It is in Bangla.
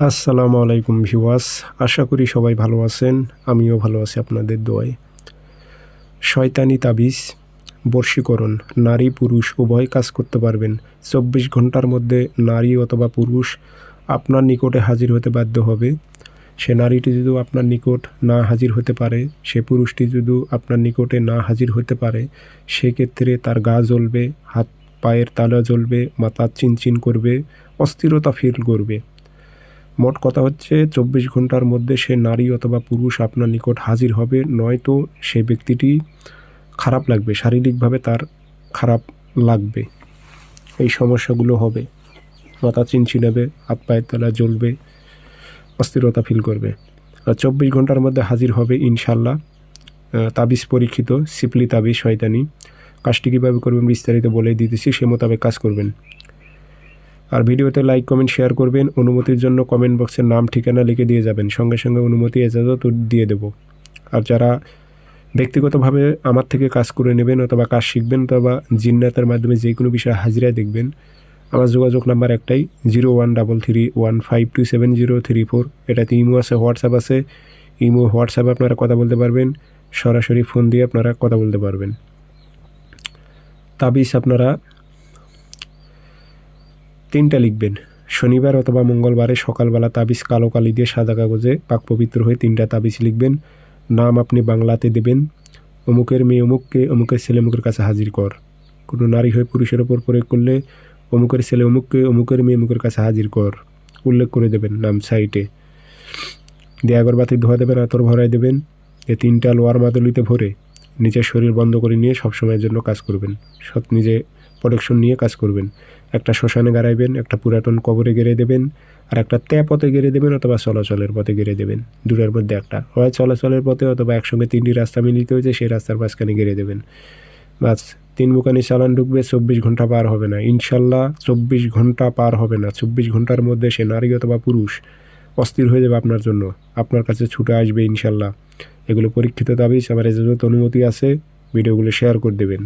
আসসালামু আলাইকুম ভিউয়ার্স, আশা করি সবাই ভালো আছেন। আমিও ভালো আছি আপনাদের দোয়ায়। শয়তানি তাবিজ বশীকরণ, নারী পুরুষ উভয় কাজ করতে পারবেন। 24 ঘন্টার মধ্যে নারী অথবা পুরুষ আপনার নিকটে হাজির হতে বাধ্য হবে। সে নারীটি যদি আপনার নিকট না হাজির হতে পারে, সে পুরুষটি যদি আপনার নিকটে না হাজির হতে পারে, সেক্ষেত্রে তার গা জ্বলবে, হাত পায়ের তালু জ্বলবে, মাথা চিনচিন করবে, অস্থিরতা ফিল করবে। মোট কথা হচ্ছে 24 ঘন্টার মধ্যে সে নারী অথবা পুরুষ আপনার নিকট হাজির হবে, নয়তো সে ব্যক্তিটি খারাপ লাগবে, শারীরিকভাবে তার খারাপ লাগবে। এই সমস্যাগুলো হবে, মাথা চিনচিনাবে, হাত পায়ের তলা জ্বলবে, অস্থিরতা ফিল করবে। আর 24 ঘন্টার মধ্যে হাজির হবে ইনশাল্লাহ। তাবিজ পরীক্ষিত সিপলি তাবিজ শয়তানি। কাজটি কীভাবে করবেন বিস্তারিত বলে দিতেছি, সে মোতাবেক কাজ করবেন। আর ভিডিওতে লাইক কমেন্ট শেয়ার করবেন। অনুমতির জন্য কমেন্ট বক্সে নাম ঠিকানা লিখে দিয়ে যাবেন, সঙ্গে সঙ্গে অনুমতি এজাজত দিয়ে দেব। আর যারা ব্যক্তিগতভাবে আমার থেকে কাজ করে নেবেন অথবা কাজ শিখবেন অথবা জিন্নাতের মাধ্যমে যে কোনো বিষয়ে হাজিরায় দেখবেন, আমার যোগাযোগ নাম্বার একটাই 013315270034। এটাতে ইমো আছে, হোয়াটসঅ্যাপ আছে। ইমো হোয়াটসঅ্যাপে আপনারা কথা বলতে পারবেন, সরাসরি ফোন দিয়ে আপনারা কথা বলতে পারবেন। তাবিজ আপনারা 3টা লিখবেন। শনিবার অথবা মঙ্গলবারে সকালবেলা তাবিজ কালো কালি দিয়ে সাদা কাগজে পাক পবিত্র হয়ে 3টা তাবিজ লিখবেন। নাম আপনি বাংলাতে দেবেন, অমুকের মেয়ে অমুককে, অমুকের ছেলে অমুকের কাছে হাজির কর। কোনো নারী হয়ে পুরুষের ওপর প্রয়োগ করলে অমুকের ছেলে অমুককে, অমুকের মেয়ে অমুকের কাছে হাজির কর উল্লেখ করে দেবেন নাম সাইটে। দিয়ে আগরবাতি ধোয়া দেবেন, আতর ভরাই দেবেন। এই 3টা লোয়ার মাদুলিতে ভরে নিজের শরীর বন্ধ করে নিয়ে সবসময়ের জন্য কাজ করবেন। নিজে প্রোটেকশন নিয়ে কাজ করবেন। একটা শ্মশানে গাড়াইবেন, একটা পুরাতন কবরে গেড়ে দেবেন, আর একটা পথে গেড়ে দেবেন অথবা চলাচলের পথে গেড়ে দেবেন। দুটার মধ্যে একটা, হয় চলাচলের পথে অথবা একসঙ্গে 3টি রাস্তা মিলিত হয়েছে সেই রাস্তার মাঝখানে গেড়ে দেবেন। বাস 3 মুখানি চালান ঢুকবে, 24 ঘন্টা পার হবে না ইনশাল্লাহ। 24 ঘন্টা পার হবে না। 24 ঘন্টার মধ্যে সে নারী অথবা পুরুষ অস্থির হয়ে যাবে আপনার জন্য, আপনার কাছে ছুটে আসবে ইনশাল্লাহ। এগুলো পরীক্ষিত তাবিজ, আমার এজাজত অনুমতি আছে। ভিডিওগুলো শেয়ার করে দেবেন।